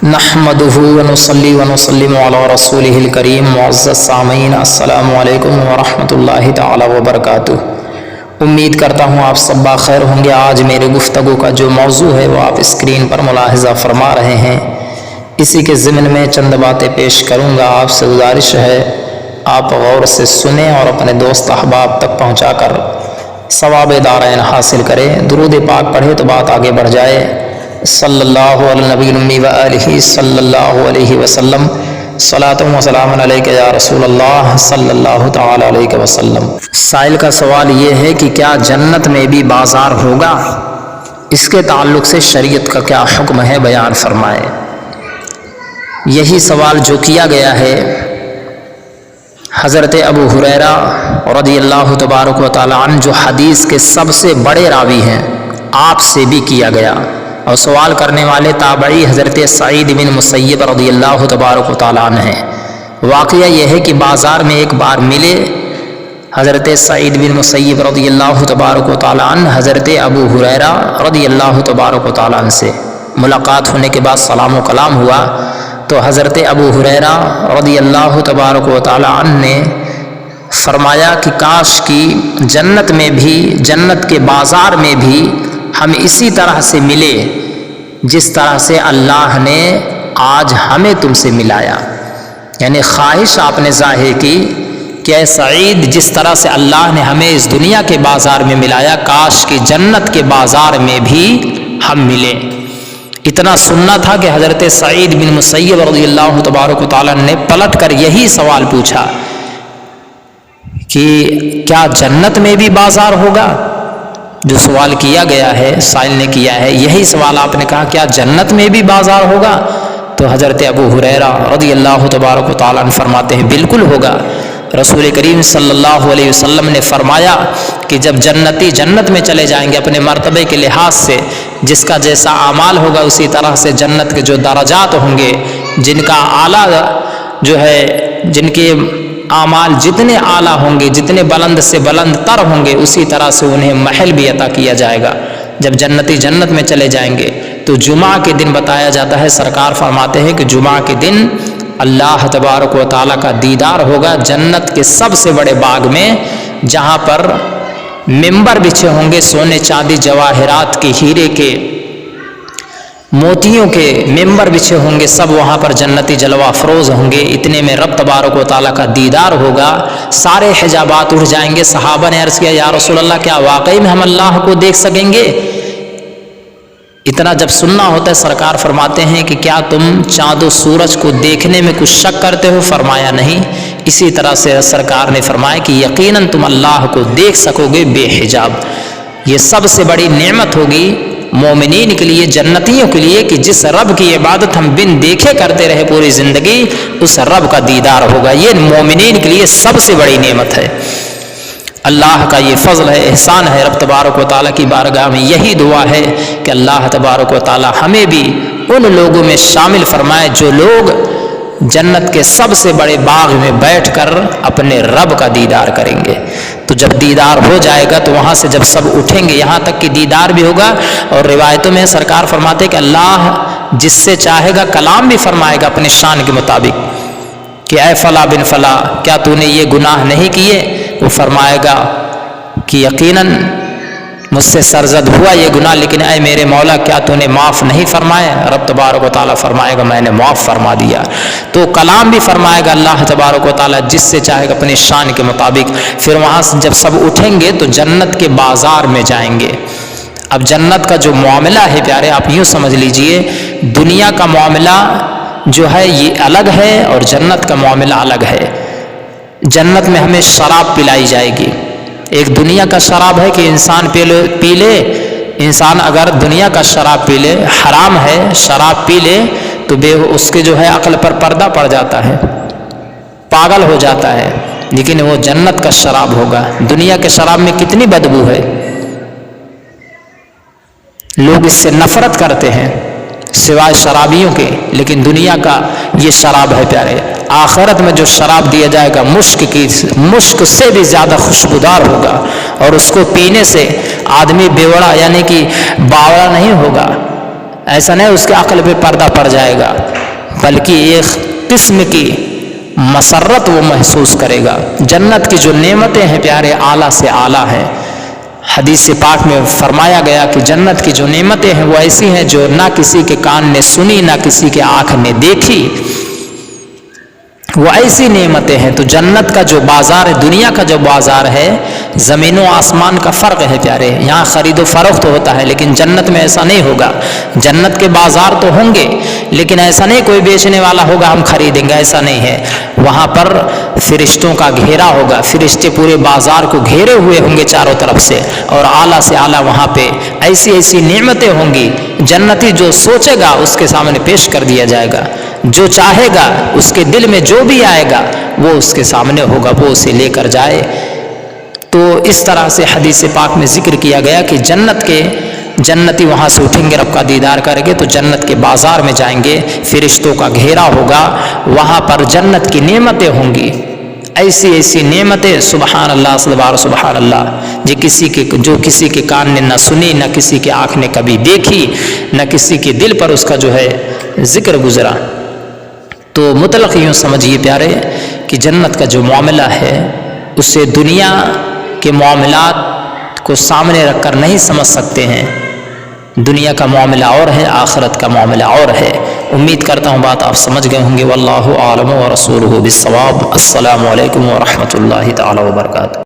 نحمدہ ونصلی ونسلم علی رسولہ الکریم۔ معزز سامعین، السلام علیکم ورحمۃ اللہ تعالی وبرکاتہ۔ امید کرتا ہوں آپ سب بخیر ہوں گے۔ آج میرے گفتگو کا جو موضوع ہے وہ آپ اسکرین پر ملاحظہ فرما رہے ہیں، اسی کے ضمن میں چند باتیں پیش کروں گا۔ آپ سے گزارش ہے آپ غور سے سنیں اور اپنے دوست احباب تک پہنچا کر ثواب دارین حاصل کریں۔ درود پاک پڑھے تو بات آگے بڑھ جائے۔ صلی اللہ علی نبی الامی و آلہ صلی اللہ علیہ وسلم، صلاۃ و سلام علیک یا رسول اللہ صلی اللہ تعالی علیہ وسلم۔ سائل کا سوال یہ ہے کہ کیا جنت میں بھی بازار ہوگا؟ اس کے تعلق سے شریعت کا کیا حکم ہے، بیان فرمائے۔ یہی سوال جو کیا گیا ہے حضرت ابو ہریرہ رضی اللہ تبارک و تعالی عنہ، جو حدیث کے سب سے بڑے راوی ہیں، آپ سے بھی کیا گیا، اور سوال کرنے والے تابعی حضرت سعید بن مسیب رضی اللہ تبارک و تعالی عنہ ہیں۔ واقعہ یہ ہے کہ بازار میں ایک بار ملے حضرت سعید بن مسیب رضی اللہ تبارک و تعالی عنہ حضرت ابو ہریرہ رضی اللہ تبارک و تعالی عنہ سے۔ ملاقات ہونے کے بعد سلام و کلام ہوا تو حضرت ابو ہریرہ رضی اللہ تبارک و تعالی عنہ نے فرمایا کہ کاش کی جنت میں بھی، جنت کے بازار میں بھی ہم اسی طرح سے ملے جس طرح سے اللہ نے آج ہمیں تم سے ملایا۔ یعنی خواہش آپ نے ظاہر کی کہ اے سعید، جس طرح سے اللہ نے ہمیں اس دنیا کے بازار میں ملایا، کاش کہ جنت کے بازار میں بھی ہم ملیں۔ اتنا سننا تھا کہ حضرت سعید بن مسیب رضی اللہ تبارک و تعالی نے پلٹ کر یہی سوال پوچھا کہ کیا جنت میں بھی بازار ہوگا؟ جو سوال کیا گیا ہے، سائل نے کیا ہے، یہی سوال آپ نے کہا کیا جنت میں بھی بازار ہوگا؟ تو حضرت ابو ہریرہ رضی اللہ تبارک و تعالیٰ عنہ فرماتے ہیں بالکل ہوگا۔ رسول کریم صلی اللہ علیہ وسلم نے فرمایا کہ جب جنتی جنت میں چلے جائیں گے اپنے مرتبے کے لحاظ سے، جس کا جیسا اعمال ہوگا اسی طرح سے جنت کے جو درجات ہوں گے، جن کا اعلیٰ جو ہے، جن کے اعمال جتنے اعلیٰ ہوں گے، جتنے بلند سے بلند تر ہوں گے، اسی طرح سے انہیں محل بھی عطا کیا جائے گا۔ جب جنتی جنت میں چلے جائیں گے تو جمعہ کے دن بتایا جاتا ہے، سرکار فرماتے ہیں کہ جمعہ کے دن اللہ تبارک و تعالیٰ کا دیدار ہوگا جنت کے سب سے بڑے باغ میں، جہاں پر ممبر بچھے ہوں گے سونے چاندی جواہرات کے، ہیرے کے، موتیوں کے ممبر بچھے ہوں گے، سب وہاں پر جنتی جلوہ افروز ہوں گے۔ اتنے میں رب تبارک و تعالیٰ کا دیدار ہوگا، سارے حجابات اٹھ جائیں گے۔ صحابہ نے عرض کیا یا رسول اللہ، کیا واقعی میں ہم اللہ کو دیکھ سکیں گے؟ اتنا جب سننا ہوتا ہے، سرکار فرماتے ہیں کہ کیا تم چاند و سورج کو دیکھنے میں کچھ شک کرتے ہو؟ فرمایا نہیں۔ اسی طرح سے سرکار نے فرمایا کہ یقیناً تم اللہ کو دیکھ سکو گے بے حجاب۔ یہ سب سے بڑی نعمت ہوگی مومنین کے لیے، جنتیوں کے لیے، کہ جس رب کی عبادت ہم بن دیکھے کرتے رہے پوری زندگی، اس رب کا دیدار ہوگا۔ یہ مومنین کے لیے سب سے بڑی نعمت ہے۔ اللہ کا یہ فضل ہے، احسان ہے۔ رب تبارک و تعالیٰ کی بارگاہ میں یہی دعا ہے کہ اللہ تبارک و تعالیٰ ہمیں بھی ان لوگوں میں شامل فرمائے جو لوگ جنت کے سب سے بڑے باغ میں بیٹھ کر اپنے رب کا دیدار کریں گے۔ تو جب دیدار ہو جائے گا تو وہاں سے جب سب اٹھیں گے، یہاں تک کہ دیدار بھی ہوگا، اور روایتوں میں سرکار فرماتے کہ اللہ جس سے چاہے گا کلام بھی فرمائے گا اپنے شان کے مطابق کہ اے فلاں بن فلاں، کیا تو نے یہ گناہ نہیں کیے؟ وہ فرمائے گا کہ یقیناً مجھ سے سرزد ہوا یہ گناہ، لیکن اے میرے مولا کیا تو نے معاف نہیں فرمایا؟ رب تبارک و تعالیٰ فرمائے گا میں نے معاف فرما دیا۔ تو کلام بھی فرمائے گا اللہ تبارک و تعالیٰ جس سے چاہے گا اپنی شان کے مطابق۔ پھر وہاں سے جب سب اٹھیں گے تو جنت کے بازار میں جائیں گے۔ اب جنت کا جو معاملہ ہے پیارے، آپ یوں سمجھ لیجئے، دنیا کا معاملہ جو ہے یہ الگ ہے اور جنت کا معاملہ الگ ہے۔ جنت میں ہمیں شراب پلائی جائے گی۔ ایک دنیا کا شراب ہے کہ انسان پی لے، انسان اگر دنیا کا شراب پی لے، حرام ہے، شراب پی لے تو اس کے جو ہے عقل پر پردہ پڑ جاتا ہے، پاگل ہو جاتا ہے۔ لیکن وہ جنت کا شراب ہوگا۔ دنیا کے شراب میں کتنی بدبو ہے، لوگ اس سے نفرت کرتے ہیں سوائے شرابیوں کے، لیکن دنیا کا یہ شراب ہے پیارے۔ آخرت میں جو شراب دیا جائے گا مشک سے بھی زیادہ خوشبودار ہوگا، اور اس کو پینے سے آدمی بیوڑا یعنی کہ باوڑا نہیں ہوگا، ایسا نہیں اس کے عقل پہ پردہ پڑ جائے گا، بلکہ ایک قسم کی مسرت وہ محسوس کرے گا۔ جنت کی جو نعمتیں ہیں پیارے، اعلیٰ سے اعلیٰ ہیں۔ حدیث پاک میں فرمایا گیا کہ جنت کی جو نعمتیں ہیں وہ ایسی ہیں جو نہ کسی کے کان نے سنی، نہ کسی کے آنکھ نے دیکھی، وہ ایسی نعمتیں ہیں۔ تو جنت کا جو بازار ہے، دنیا کا جو بازار ہے، زمین و آسمان کا فرق ہے پیارے۔ یہاں خرید و فروخت ہوتا ہے، لیکن جنت میں ایسا نہیں ہوگا۔ جنت کے بازار تو ہوں گے، لیکن ایسا نہیں کوئی بیچنے والا ہوگا ہم خریدیں گے، ایسا نہیں ہے۔ وہاں پر فرشتوں کا گھیرا ہوگا، فرشتے پورے بازار کو گھیرے ہوئے ہوں گے چاروں طرف سے، اور اعلیٰ سے اعلیٰ وہاں پہ ایسی ایسی نعمتیں ہوں گی، جنتی جو سوچے گا اس کے سامنے پیش کر دیا جائے گا، جو چاہے گا اس کے دل میں جو بھی آئے گا وہ اس کے سامنے ہوگا، وہ اسے لے کر جائے۔ تو اس طرح سے حدیث پاک میں ذکر کیا گیا کہ جنتی وہاں سے اٹھیں گے، رب کا دیدار کریں گے تو جنت کے بازار میں جائیں گے، فرشتوں کا گھیرا ہوگا، وہاں پر جنت کی نعمتیں ہوں گی، ایسی ایسی نعمتیں، سبحان اللہ سبحان اللہ، جو کسی کے کان نے نہ سنی، نہ کسی کے آنکھ نے کبھی دیکھی، نہ کسی کے دل پر اس کا جو ہے ذکر گزرا۔ تو مطلق یوں سمجھیے پیارے کہ جنت کا جو معاملہ ہے اسے دنیا کے معاملات کو سامنے رکھ کر نہیں سمجھ سکتے ہیں۔ دنیا کا معاملہ اور ہے، آخرت کا معاملہ اور ہے۔ امید کرتا ہوں بات آپ سمجھ گئے ہوں گے۔ واللہ اعلم ورسولہ بالصواب۔ السلام علیکم ورحمۃ اللہ تعالی وبرکاتہ۔